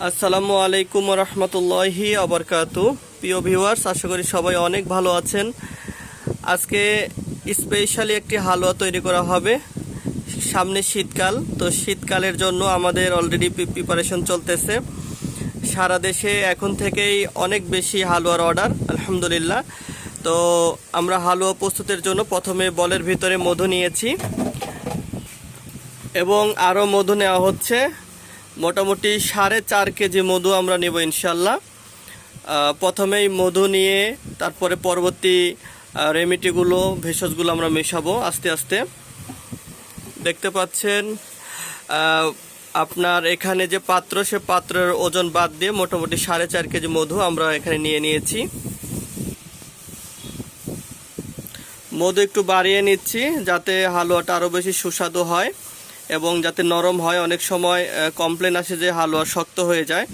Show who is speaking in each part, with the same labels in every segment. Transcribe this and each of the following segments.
Speaker 1: আসসালামু আলাইকুম রহমতুল্লাহি আবরকাতু। প্রিয় ভিউয়ার্স, আশা করি সবাই অনেক ভালো আছেন। আজকে স্পেশালি একটি হালুয়া তৈরি করা হবে। সামনে শীতকাল, তো শীতকালের জন্য আমাদের অলরেডি প্রিপারেশন চলতেছে। সারা দেশে এখন থেকেই অনেক বেশি হালুয়ার অর্ডার, আলহামদুলিল্লাহ। তো আমরা হালুয়া প্রস্তুতের জন্য প্রথমে বলের ভিতরে মধু নিয়েছি এবং আরও মধু নেওয়া হচ্ছে। মোটামুটি 4.5 কেজি মধু আমরা নেব ইনশাল্লাহ। প্রথমেই মধু নিয়ে তারপরে পরবর্তী রেমিডিগুলো, ভেষজগুলো আমরা মেশাবো আস্তে আস্তে। দেখতে পাচ্ছেন আপনার এখানে যে পাত্র, সে পাত্রের ওজন বাদ দিয়ে মোটামুটি 4.5 কেজি মধু আমরা এখানে নিয়ে নিয়েছি। মধু একটু বাড়িয়ে নিচ্ছি যাতে হালুয়াটা আরও বেশি সুস্বাদু হয় এবং যাতে নরম হয়। অনেক সময় কমপ্লেন আসে যে হালুয়া শক্ত হয়ে যায়,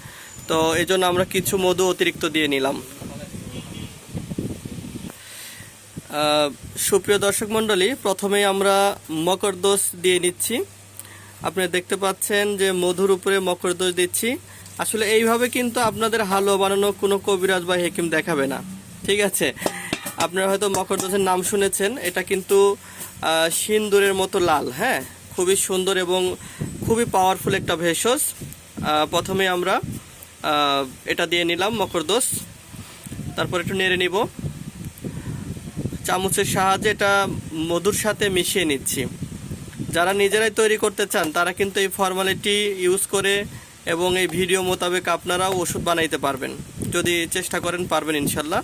Speaker 1: তো এই জন্য আমরা কিছু মধু অতিরিক্ত দিয়ে নিলাম। সুপ্রিয় দর্শক মণ্ডলী, প্রথমেই আমরা মকরদোষ দিয়ে নিচ্ছি। আপনি দেখতে পাচ্ছেন যে মধুর উপরে মকরদোষ দিচ্ছি। আসলে এইভাবে কিন্তু আপনাদের হালুয়া বানানো কোনো কবিরাজ বা হেকিম দেখাবে না, ঠিক আছে? আপনারা হয়তো মকরদোষের নাম শুনেছেন, এটা কিন্তু সিন্দুরের মতো লাল, হ্যাঁ, খুবই সুন্দর এবং খুবই পাওয়ারফুল একটা ভেষজ। প্রথমে আমরা এটা দিয়ে নিলাম মকরদোষ, তারপর একটু নেড়ে নিব। চামচের সাহায্যে এটা মধুর সাথে মিশিয়ে নিচ্ছি। যারা নিজেরাই তৈরি করতে চান তারা কিন্তু এই ফর্মালিটি ইউজ করে এবং এই ভিডিও মোতাবেক আপনারাও ওষুধ বানাইতে পারবেন, যদি চেষ্টা করেন পারবেন ইনশাল্লাহ।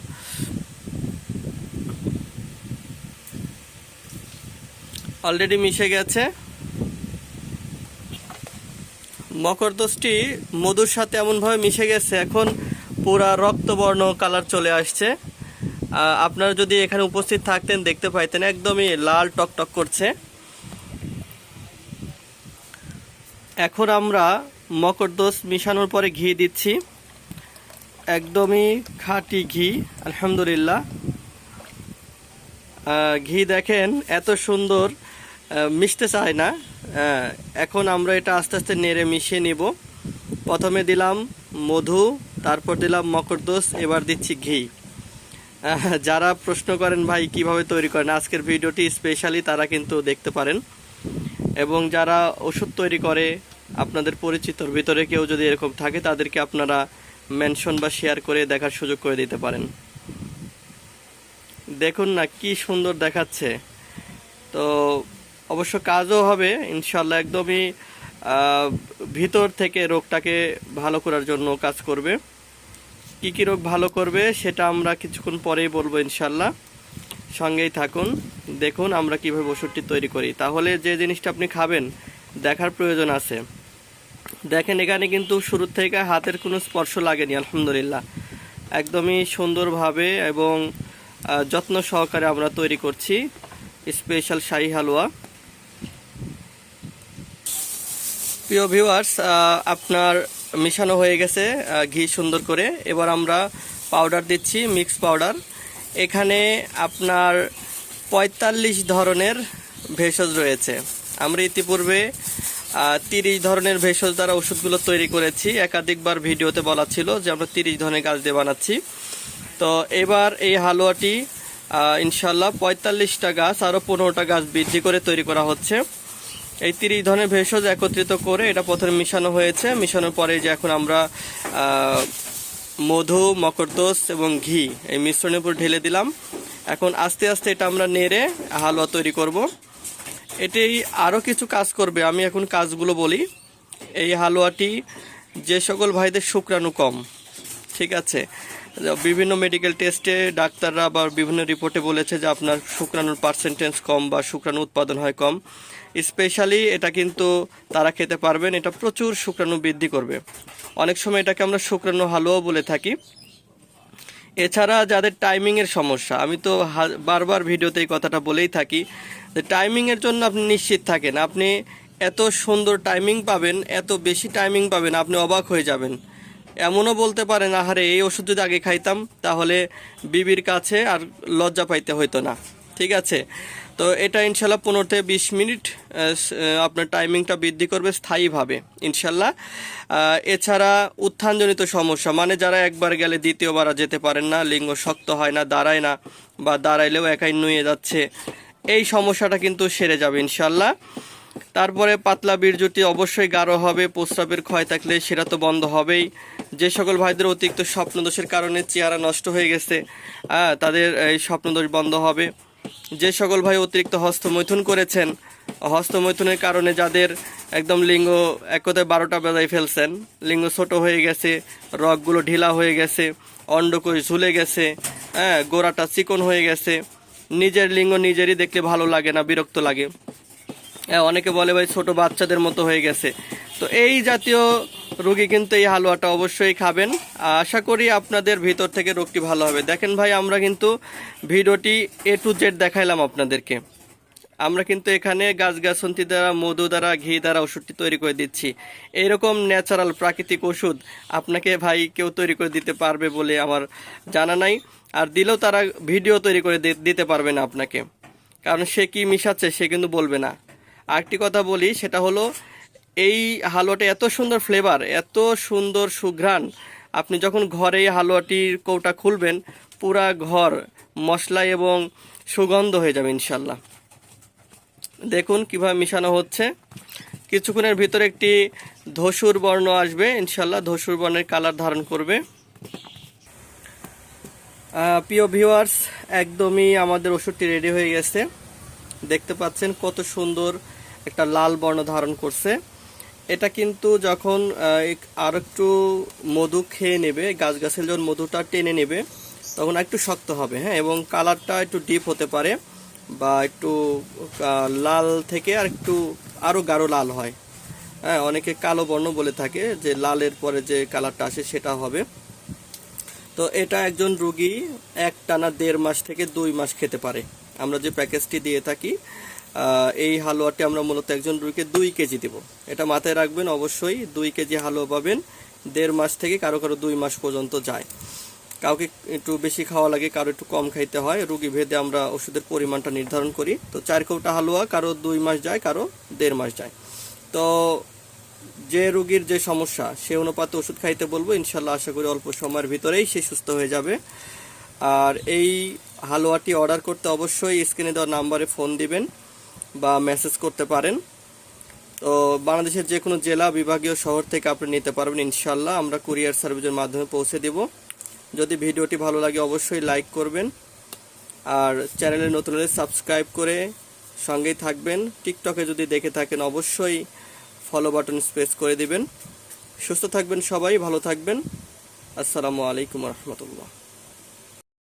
Speaker 1: অলরেডি মিশে গেছে। মকরদোষটি মধুর সাথে এমনভাবে মিশে গেছে, এখন পুরা রক্তবর্ণ কালার চলে আসছে। আপনারা যদি এখানে উপস্থিত থাকতেন দেখতে পাইতেন একদমই লাল টকটক করছে। এখন আমরা মকরদোষ মিশানোর পরে ঘি দিচ্ছি, একদমই খাঁটি ঘি, আলহামদুলিল্লাহ। ঘি দেখেন এত সুন্দর, মিশতে চায় না। এখন আমরা এটা আস্তে আস্তে নেড়ে মিশিয়ে নিব। প্রথমে দিলাম মধু, তারপর দিলাম মকরদোষ, এবার দিচ্ছি ঘি। যারা প্রশ্ন করেন ভাই কিভাবে তৈরি করেন, আজকের ভিডিওটি স্পেশালি তারা কিন্তু দেখতে পারেন। এবং যারা ওষুধ তৈরি করে আপনাদের পরিচিতর ভিতরে কেউ যদি এরকম থাকে, তাদেরকে আপনারা মেনশন বা শেয়ার করে দেখার সুযোগ করে দিতে পারেন। দেখুন না কি সুন্দর দেখাচ্ছে। তো অবশ্য কাজও হবে ইনশাল্লাহ, একদমই ভিতর থেকে রোগটাকে ভালো করার জন্য কাজ করবে। কি কি রোগ ভালো করবে সেটা আমরা কিছুক্ষণ পরেই বলবো ইনশাল্লাহ, সঙ্গেই থাকুন। দেখুন আমরা কিভাবে ওষুধটি তৈরি করি, তাহলে যে জিনিসটা আপনি খাবেন দেখার প্রয়োজন আছে। দেখেন এখানে কিন্তু শুরুর থেকে হাতের কোনো স্পর্শ লাগেনি, আলহামদুলিল্লাহ। একদমই সুন্দরভাবে এবং যত্ন সহকারে আমরা তৈরি করছি স্পেশাল শাহী হালুয়া। প্রিয় ভিউয়ার্স, আপনার মিশানো হয়ে গেছে ঘি সুন্দর করে। এবার আমরা পাউডার দিচ্ছি, মিক্স পাউডার। এখানে আপনার 45 ধরনের ভেষজ রয়েছে। আমরা ইতিপূর্বে 30 ধরনের ভেষজ দ্বারা ওষুধগুলো তৈরি করেছি। একাধিকবার ভিডিওতে বলা ছিল যে আমরা 30 ধরনের গাছ দিয়ে বানাচ্ছি। তো এবার এই হালুয়াটি ইনশাল্লাহ 45টা গাছ আরও 15টা গাছ বৃদ্ধি করে তৈরি করা হচ্ছে। এই 30 ধরনের ভেষজ একত্রিত করে এটা প্রথমে মিশানো হয়েছে। মিশানোর পরে যে এখন আমরা মধু, মকরদোষ এবং ঘি এই মিশ্রণের উপর ঢেলে দিলাম। এখন আস্তে আস্তে এটা আমরা নেড়ে হালুয়া তৈরি করব। এটাই আরও কিছু কাজ করবে, আমি এখন কাজগুলো বলি। এই হালুয়াটি যে সকল ভাইদের শুক্রাণু কম, ঠিক আছে, বিভিন্ন মেডিকেল টেস্টে ডাক্তাররা বা বিভিন্ন রিপোর্টে বলেছে যে আপনার শুক্রাণুর পার্সেন্টেজ কম বা শুক্রাণু উৎপাদন হয় কম, স্পেশালি এটা কিন্তু তারা খেতে পারবেন। এটা প্রচুর শুক্রাণু বৃদ্ধি করবে। অনেক সময় এটাকে আমরা শুক্রাণু হালুয়া বলে থাকি। এছাড়া যাদের টাইমিংয়ের সমস্যা, আমি তো বারবার ভিডিওতে এই কথাটা বলেই থাকি যে টাইমিংয়ের জন্য আপনি নিশ্চিত থাকেন, আপনি এত সুন্দর টাইমিং পাবেন, এত বেশি টাইমিং পাবেন, আপনি অবাক হয়ে যাবেন। এমনও বলতে পারেন আহারে এই ওষুধ যদি আগে খাইতাম তাহলে বিবির কাছে আর লজ্জা পাইতে হইতো না, ঠিক আছে। তো এটা ইনশাল্লাহ 15 থেকে 20 মিনিট আপনার টাইমিংটা বৃদ্ধি করবে স্থায়ীভাবে ইনশাল্লাহ। এছাড়া উত্থানজনিত সমস্যা, মানে যারা একবার গেলে দ্বিতীয়বার আর যেতে পারেন না, লিঙ্গ শক্ত হয় না, দাঁড়ায় না, বা দাঁড়াইলেও একাই নুয়ে যাচ্ছে, এই সমস্যাটা কিন্তু সেরে যাবে ইনশাল্লাহ। তারপরে পাতলা বীর্যটি অবশ্যই গাঢ় হবে, প্রস্রাবের ক্ষয় থাকলে সেটা তো বন্ধ হবেই। যে সকল ভাইদের অতিরিক্ত স্বপ্নদোষের কারণে চেহারা নষ্ট হয়ে গেছে, তাদের এই স্বপ্নদোষ বন্ধ হবে। যে সকল ভাই অতিরিক্ত হস্তমৈথুন করেছেন, হস্তমৈথুনের কারণে যাদের একদম লিঙ্গ এক কথায় 12টা বাজায় ফেলছেন, লিঙ্গ ছোট হয়ে গেছে, রগগুলো ঢিলা হয়ে গেছে, অন্ডকোষ ঝুলে গেছে, গোড়াটা চিকন হয়ে গেছে, নিজের লিঙ্গ নিজেরই দেখলে ভালো লাগে না, বিরক্ত লাগে, অনেকে বলে ভাই ছোট বাচ্চাদের মতো হয়ে গেছে, তো এই জাতীয় রোগী কিন্তু এই হালুয়াটা অবশ্যই খাবেন। আশা করি আপনাদের ভিতর থেকে রোগটি ভালো হবে। দেখেন ভাই, আমরা কিন্তু ভিডিওটি A to Z দেখাইলাম আপনাদেরকে। আমরা কিন্তু এখানে গাছগাছন্তি দ্বারা, মধু দ্বারা, ঘি দ্বারা ওষুধটি তৈরি করে দিচ্ছি। এইরকম ন্যাচারাল প্রাকৃতিক ওষুধ আপনাকে ভাই কেউ তৈরি করে দিতে পারবে বলে আমার জানা নাই, আর দিলেও তারা ভিডিও তৈরি করে দিতে পারবে না আপনাকে, কারণ সে কি মিশাচ্ছে সে কিন্তু বলবে না। আরেকটি কথা বলি, সেটা হলো এই হালুয়াটা এত সুন্দর ফ্লেভার, এত সুন্দর সুঘ্রাণ, আপনি যখন ঘরে এই হালুয়াটির কৌটা খুলবেন, পুরা ঘর মশলা এবং সুগন্ধ হয়ে যাবে ইনশাল্লাহ। দেখুন কিভাবে মিশানো হচ্ছে, কিছুক্ষণের ভিতরে একটি ধূসর বর্ণ আসবে ইনশাল্লাহ, ধূসর বর্ণের কালার ধারণ করবে। প্রিয় ভিউয়ার্স, একদমই আমাদের ওষুধটি রেডি হয়ে গেছে। দেখতে পাচ্ছেন কত সুন্দর একটা লাল বর্ণ ধারণ করছে। এটা কিন্তু যখন আর একটু মধু খেয়ে নেবে, গাছগাছের যখন মধুটা টেনে নেবে, তখন একটু শক্ত হবে, হ্যাঁ, এবং কালারটা একটু ডিপ হতে পারে, বা একটু লাল থেকে আর একটু আরও গাঢ় লাল হয়, হ্যাঁ, অনেকে কালো বর্ণ বলে থাকে, যে লালের পরে যে কালারটা আসে সেটা হবে। তো এটা একজন রোগী একটানা 1.5 মাস থেকে 2 মাস খেতে পারে। আমরা যে প্যাকেজটি দিয়ে থাকি, এই হালুয়াটি আমরা মূলত একজন রোগীকে 2 কেজি দেব, এটা মাথায় রাখবেন অবশ্যই। 2 কেজি হালুয়া পাবেন, 1.5 মাস থেকে কারো 2 মাস পর্যন্ত যায়। কাউকে একটু বেশি খাওয়া লাগে, কারো একটু কম খাইতে হয়, রোগী ভেদে আমরা ওষুধের পরিমাণটা নির্ধারণ করি। তো 4 কৌটা হালুয়া কারো 2 মাস যায়, কারো 1.5 মাস যায়। তো যে রোগীর যে সমস্যা সে অনুপাতে ওষুধ খাইতে বলবো, ইনশাল্লাহ আশা করি অল্প সময়ের ভিতরেই সে সুস্থ হয়ে যাবে। আর এই হালুয়াটি অর্ডার করতে অবশ্যই স্ক্রিনে দেওয়া নাম্বারে ফোন দিবেন বা মেসেজ করতে পারেন। তো বাংলাদেশের যে কোনো জেলা, বিভাগীয় শহর থেকে আপনি নিতে পারবেন ইনশাল্লাহ, আমরা কুরিয়ার সার্ভিসের মাধ্যমে পৌঁছে দেব। যদি ভিডিওটি ভালো লাগে অবশ্যই লাইক করবেন, আর চ্যানেলে নতুন হলে সাবস্ক্রাইব করে সঙ্গেই থাকবেন। টিকটকে যদি দেখে থাকেন অবশ্যই ফলো বাটন প্রেস করে দিবেন। সুস্থ থাকবেন সবাই, ভালো থাকবেন। আসসালামু আলাইকুম রহমতুল্লাহ।